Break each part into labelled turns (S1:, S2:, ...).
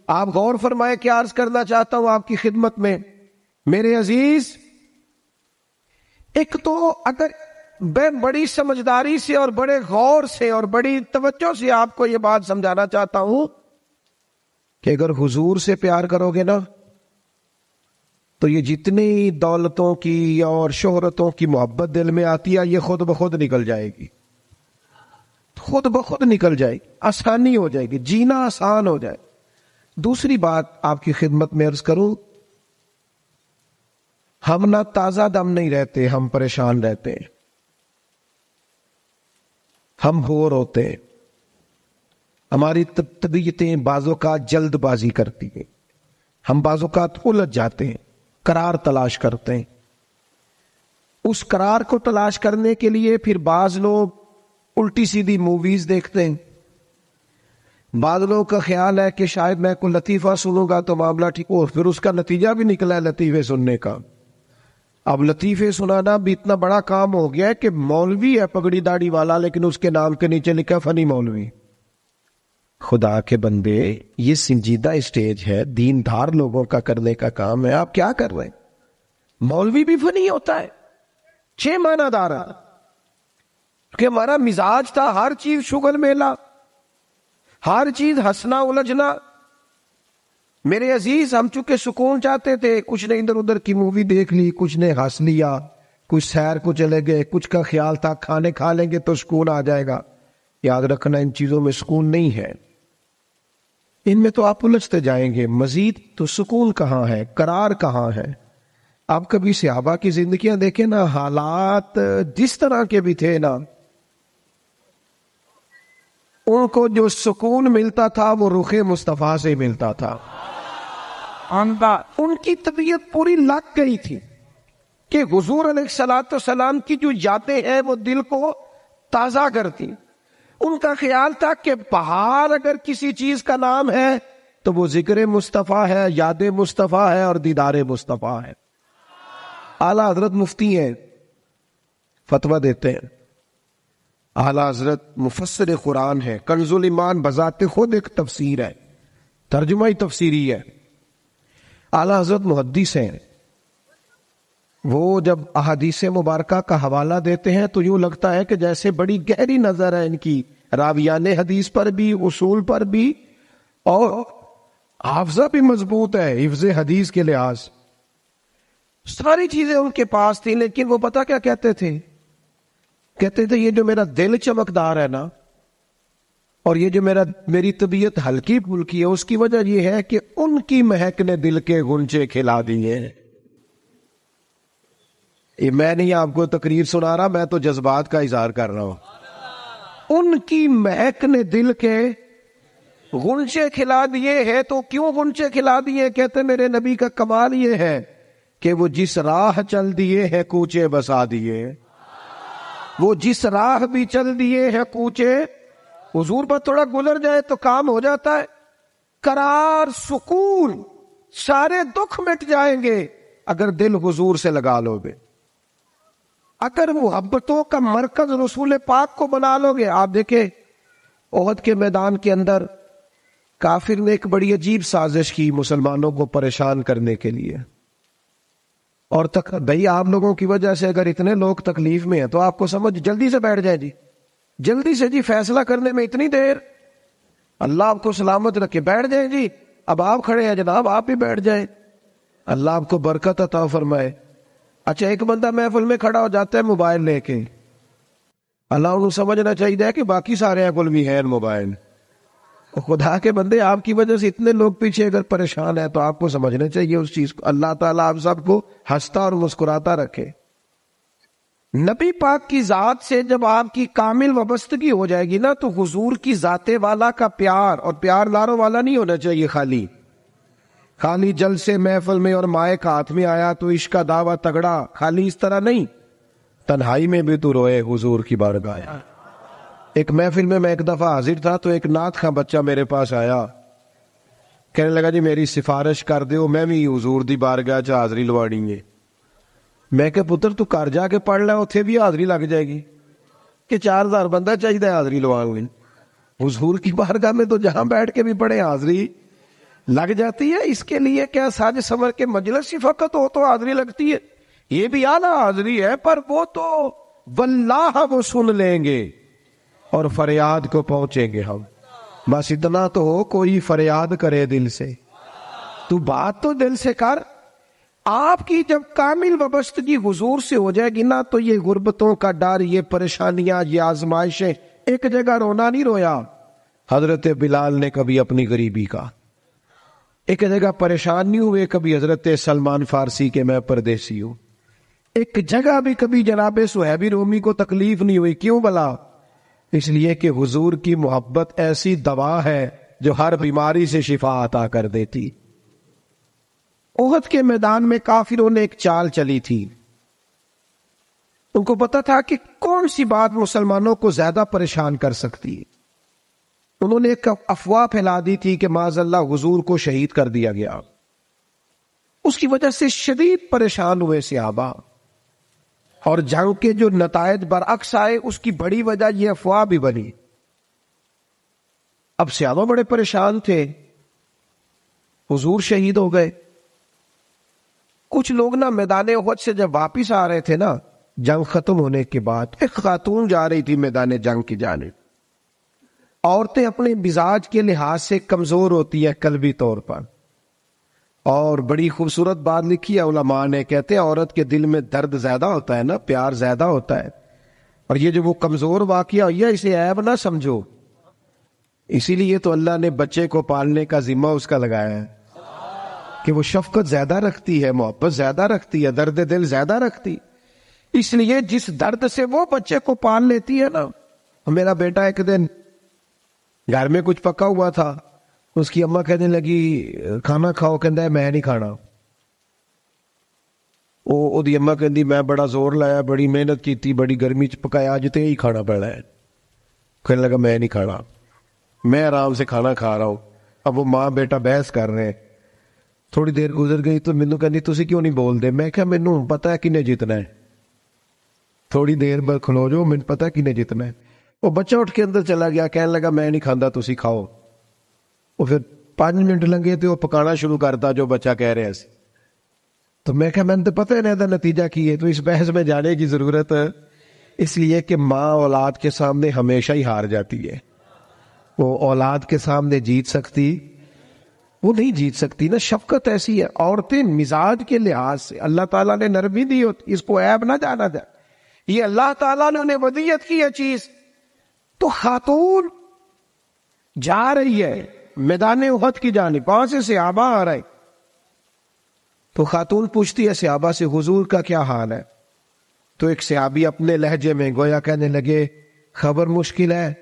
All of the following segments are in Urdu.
S1: آپ غور فرمائے کیا عرض کرنا چاہتا ہوں آپ کی خدمت میں میرے عزیز. ایک تو اگر میں بڑی سمجھداری سے اور بڑے غور سے اور بڑی توجہ سے آپ کو یہ بات سمجھانا چاہتا ہوں کہ اگر حضور سے پیار کرو گے نا تو یہ جتنی دولتوں کی اور شہرتوں کی محبت دل میں آتی ہے یہ خود بخود نکل جائے گی, خود بخود نکل جائے گی, آسانی ہو جائے گی, جینا آسان ہو جائے. دوسری بات آپ کی خدمت میں عرض کروں, ہم نہ تازہ دم نہیں رہتے, ہم پریشان رہتے ہیں, ہم بور ہوتے ہیں, ہماری طبیعتیں بعض اوقات جلد بازی کرتی ہیں, ہم بعض اوقات الجھ جاتے ہیں, قرار تلاش کرتے ہیں. اس قرار کو تلاش کرنے کے لیے پھر بعض لوگ الٹی سیدھی موویز دیکھتے ہیں. بعض لوگوں کا خیال ہے کہ شاید میں کوئی لطیفہ سنوں گا تو معاملہ ٹھیک ہو, پھر اس کا نتیجہ بھی نکلا ہے لطیفے سننے کا. اب لطیفے سنانا بھی اتنا بڑا کام ہو گیا ہے کہ مولوی ہے پگڑی داڑھی والا لیکن اس کے نام کے نیچے لکھا فنی مولوی. خدا کے بندے, یہ سنجیدہ اسٹیج ہے, دیندار لوگوں کا کرنے کا کام ہے, آپ کیا کر رہے ہیں؟ مولوی بھی فنی ہوتا ہے, 6 معنی دار ہے کہ ہمارا مزاج تھا ہر چیز شغل میلہ, ہر چیز ہنسنا الجھنا. میرے عزیز, ہم چونکہ سکون چاہتے تھے, کچھ نے ادھر ادھر کی مووی دیکھ لی, کچھ نے ہنس لیا, کچھ سیر کو چلے گئے, کچھ کا خیال تھا کھانے کھا لیں گے تو سکون آ جائے گا. یاد رکھنا ان چیزوں میں سکون نہیں ہے, ان میں تو آپ الجھتے جائیں گے. مزید تو سکون کہاں ہے, قرار کہاں ہے؟ آپ کبھی صحابہ کی زندگیاں دیکھیں نا, حالات جس طرح کے بھی تھے نا, ان کو جو سکون ملتا تھا وہ رخ مصطفیٰ سے ملتا تھا. ان کی طبیعت پوری لگ گئی تھی کہ حضور علیہ الصلوۃ والسلام کی جو یادیں ہیں وہ دل کو تازہ کرتی. ان کا خیال تھا کہ بہار اگر کسی چیز کا نام ہے تو وہ ذکر مصطفیٰ ہے, یاد مصطفیٰ ہے اور دیدار مصطفیٰ ہے. اعلیٰ حضرت مفتی ہیں, فتویٰ دیتے ہیں. اعلیٰ حضرت مفسر قرآن ہے, کنز الایمان بذات خود ایک تفسیر ہے, ترجمہ ہی تفسیری ہے. اعلیٰ حضرت محدث ہیں. وہ جب احادیث مبارکہ کا حوالہ دیتے ہیں تو یوں لگتا ہے کہ جیسے بڑی گہری نظر ہے ان کی, راویان حدیث پر بھی, اصول پر بھی, اور حافظہ بھی مضبوط ہے حفظ حدیث کے لحاظ. ساری چیزیں ان کے پاس تھی, لیکن وہ پتہ کیا کہتے تھے؟ کہتے تھے یہ جو میرا دل چمکدار ہے نا, اور یہ جو میری طبیعت ہلکی پھلکی ہے, اس کی وجہ یہ ہے کہ ان کی مہک نے دل کے غنچے کھلا دیے. یہ میں نہیں آپ کو تقریر سنا رہا, میں تو جذبات کا اظہار کر رہا ہوں. ان کی مہک نے دل کے غنچے کھلا دیے ہیں. تو کیوں غنچے کھلا دیے؟ کہتے میرے نبی کا کمال یہ ہے کہ وہ جس راہ چل دیے ہیں کوچے بسا دیے. وہ جس راہ بھی چل دیے ہیں کوچے, حضور پر تھوڑا گزر جائے تو کام ہو جاتا ہے. قرار, سکون, سارے دکھ مٹ جائیں گے اگر دل حضور سے لگا لو گے, اگر محبتوں کا مرکز رسول پاک کو بنا لو گے. آپ دیکھیں احد کے میدان کے اندر کافر نے ایک بڑی عجیب سازش کی مسلمانوں کو پریشان کرنے کے لیے. اور بھئی آپ لوگوں کی وجہ سے اگر اتنے لوگ تکلیف میں ہیں تو آپ کو سمجھ جلدی سے بیٹھ جائیں جی, جلدی سے جی, فیصلہ کرنے میں اتنی دیر, اللہ آپ کو سلامت رکھے, بیٹھ جائیں جی. اب آپ کھڑے ہیں جناب, آپ بھی بیٹھ جائیں, اللہ آپ کو برکت عطا فرمائے. اچھا ایک بندہ محفل میں کھڑا ہو جاتا ہے موبائل لے کے, اللہ انہوں سمجھنا چاہیے کہ باقی سارے کل بھی ہیں موبائل. خدا کے بندے, آپ کی وجہ سے اتنے لوگ پیچھے اگر پریشان ہیں تو آپ کو سمجھنا چاہیے اس چیز کو. اللہ تعالیٰ آپ سب کو ہنستا اور مسکراتا رکھے. نبی پاک کی ذات سے جب آپ کی کامل وابستگی ہو جائے گی نا تو حضور کی ذات والا کا پیار, اور پیار لاروں والا نہیں ہونا چاہیے خالی جلسے محفل میں اور مائک ہاتھ میں آیا تو عشق کا دعویٰ تگڑا, خالی اس طرح نہیں. تنہائی میں بھی تو روئے حضور کی بارگاہ. ایک محفل میں ایک دفعہ حاضر تھا تو ایک نعت خواں بچہ میرے پاس آیا, کہنے لگا جی میری سفارش کر دیو, میں بھی حضور دی بارگاہ چ حاضری لوانی ہے. میں کہ پتر تو گھر جا کے پڑھ لے, اتنے بھی حاضری لگ جائے گی کہ 4000 بندہ چاہیے حاضری لوان. حضور کی بارگاہ میں تو جہاں بیٹھ کے بھی پڑھے حاضری لگ جاتی ہے. اس کے لیے کیا ساج سمر کے مجلس ہی فقط ہو تو حاضری لگتی ہے؟ یہ بھی اعلیٰ حاضری ہے، پر وہ تو واللہ وہ سن لیں گے اور فریاد کو پہنچیں گے ہم. بس اتنا تو ہو، کوئی فریاد کرے دل سے، تو بات تو دل سے کر. آپ کی جب کامل وابستگی حضور سے ہو جائے گی نا، تو یہ غربتوں کا ڈر، یہ پریشانیاں، یہ آزمائشیں، ایک جگہ رونا نہیں رویا حضرت بلال نے کبھی اپنی غریبی کا. ایک جگہ پریشان نہیں ہوئے کبھی حضرت سلمان فارسی کے میں پردیسی ہوں. ایک جگہ بھی کبھی جناب صہیب رومی کو تکلیف نہیں ہوئی. کیوں بلا؟ اس لیے کہ حضور کی محبت ایسی دوا ہے جو ہر بیماری سے شفا عطا کر دیتی. احد کے میدان میں کافروں نے ایک چال چلی تھی. ان کو پتا تھا کہ کون سی بات مسلمانوں کو زیادہ پریشان کر سکتی ہے. انہوں نے ایک افواہ پھیلا دی تھی کہ معاذ اللہ حضور کو شہید کر دیا گیا. اس کی وجہ سے شدید پریشان ہوئے صحابہ، اور جنگ کے جو نتائج برعکس آئے اس کی بڑی وجہ یہ افواہ بھی بنی. اب صحابہ بڑے پریشان تھے، حضور شہید ہو گئے. کچھ لوگ نا میدان احد سے جب واپس آ رہے تھے نا جنگ ختم ہونے کے بعد، ایک خاتون جا رہی تھی میدان جنگ کی جانب. عورتیں اپنے مزاج کے لحاظ سے کمزور ہوتی ہیں قلبی طور پر، اور بڑی خوبصورت بات لکھی ہے علماء نے، کہتے ہیں عورت کے دل میں درد زیادہ ہوتا ہے نا، پیار زیادہ ہوتا ہے، اور یہ جو وہ کمزور واقعہ ہوئی ہے اسے عیب نہ سمجھو. اسی لیے تو اللہ نے بچے کو پالنے کا ذمہ اس کا لگایا ہے کہ وہ شفقت زیادہ رکھتی ہے، محبت زیادہ رکھتی ہے، درد دل زیادہ رکھتی. اس لیے جس درد سے وہ بچے کو پال لیتی ہے نا. میرا بیٹا ایک دن گھر میں کچھ پکا ہوا تھا، اس کی اماں کہنے لگی کھانا کھاؤ، کہندا ہے میں نہیں کھانا. وہ دی اماں کہندی میں بڑا زور لایا، بڑی محنت کیتی، بڑی گرمی چ پکایا، اج تے ہی کھانا پڑا ہے. کہنے لگا میں نہیں کھانا، میں آرام سے کھانا کھا رہا ہوں. اب وہ ماں بیٹا بحث کر رہے ہیں. تھوڑی دیر گزر گئی تو مینوں کہندی تسی کیوں نہیں بول دے؟ میں کہا مینوں پتہ ہے کنے جیتنا ہے، تھوڑی دیر بعد کھلو جو، مینوں پتہ ہے کنے جیتنا ہے. وہ بچہ اٹھ کے اندر چلا گیا، کہنے لگا میں نہیں کھاندا، تسی کھاؤ. وہ پھر 5 منٹ لگے تو وہ پکانا شروع کرتا جو بچہ کہہ رہے سی. تو میں کہا میں تو پتہ ہے نا نتیجہ کی ہے، تو اس بحث میں جانے کی ضرورت ہے. اس لیے کہ ماں اولاد کے سامنے ہمیشہ ہی ہار جاتی ہے. وہ اولاد کے سامنے جیت سکتی، وہ نہیں جیت سکتی نا. شفقت ایسی ہے. عورتیں مزاج کے لحاظ سے اللہ تعالیٰ نے نرمی دی ہوتی، اس کو عیب نہ جانا جائے. یہ اللہ تعالیٰ نے انہیں ودیت کی ہے چیز. تو خاتون جا رہی ہے میدان احد کی جانب، وہاں سے صحابہ آ رہے. تو خاتون پوچھتی ہے صحابہ سے حضور کا کیا حال ہے؟ تو ایک صحابی اپنے لہجے میں گویا کہنے لگے خبر مشکل ہے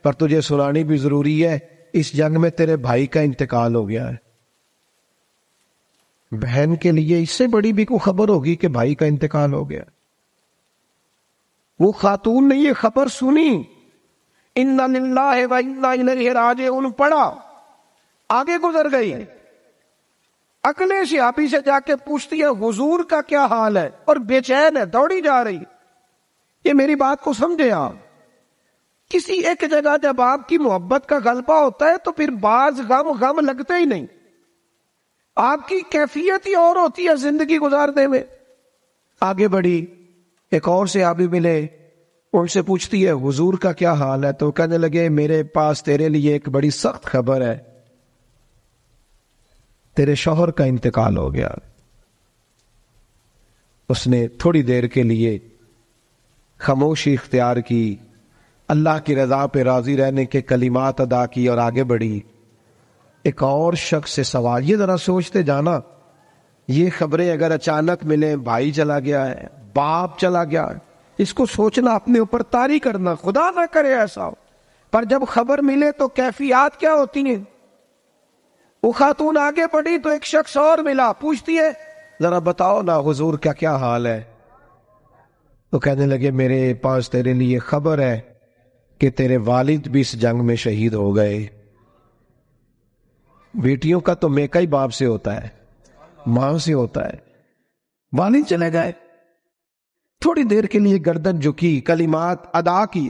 S1: پر تجھے سنانی بھی ضروری ہے، اس جنگ میں تیرے بھائی کا انتقال ہو گیا ہے. بہن کے لیے اس سے بڑی بھی کوئی خبر ہوگی کہ بھائی کا انتقال ہو گیا. وہ خاتون نے یہ خبر سنی، انا للہ و انا الیہ راجعون پڑھا، آگے گزر گئی. اگلے صحابی سے جا کے پوچھتی ہے حضور کا کیا حال ہے، اور بے چین ہے، دوڑی جا رہی. یہ میری بات کو سمجھے آپ. کسی ایک جگہ جب آپ کی محبت کا غلبہ ہوتا ہے تو پھر بعض غم لگتے ہی نہیں. آپ کی کیفیت ہی اور ہوتی ہے زندگی گزارنے میں. آگے بڑھی، ایک اور صحابی ملے، ان سے پوچھتی ہے حضور کا کیا حال ہے. تو کہنے لگے میرے پاس تیرے لیے ایک بڑی سخت خبر ہے، تیرے شوہر کا انتقال ہو گیا. اس نے تھوڑی دیر کے لیے خاموشی اختیار کی، اللہ کی رضا پہ راضی رہنے کے کلمات ادا کی اور آگے بڑھی. ایک اور شخص سے سوال، یہ ذرا سوچتے جانا، یہ خبریں اگر اچانک ملیں، بھائی چلا گیا ہے، باپ چلا گیا ہے، اس کو سوچنا، اپنے اوپر طاری کرنا، خدا نہ کرے ایسا ہو. پر جب خبر ملے تو کیفیات کیا ہوتی ہیں. وہ خاتون آگے بڑھی تو ایک شخص اور ملا، پوچھتی ہے ذرا بتاؤ نا حضور کا کیا حال ہے. تو کہنے لگے میرے پاس تیرے لیے خبر ہے کہ تیرے والد بھی اس جنگ میں شہید ہو گئے. بیٹیوں کا تو میکا ہی باپ سے ہوتا ہے، ماں سے ہوتا ہے. والد چلے گئے. تھوڑی دیر کے لیے گردن جھکی، کلمات ادا کی.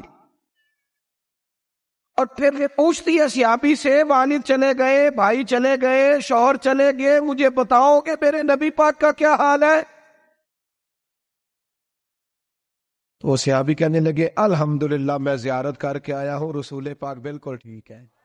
S1: اور پھر یہ پوچھتی ہے صحابی سے، والد چلے گئے، بھائی چلے گئے، شوہر چلے گئے، مجھے بتاؤ کہ میرے نبی پاک کا کیا حال ہے؟ تو وہ صحابی کہنے لگے الحمدللہ میں زیارت کر کے آیا ہوں، رسول پاک بالکل ٹھیک ہے۔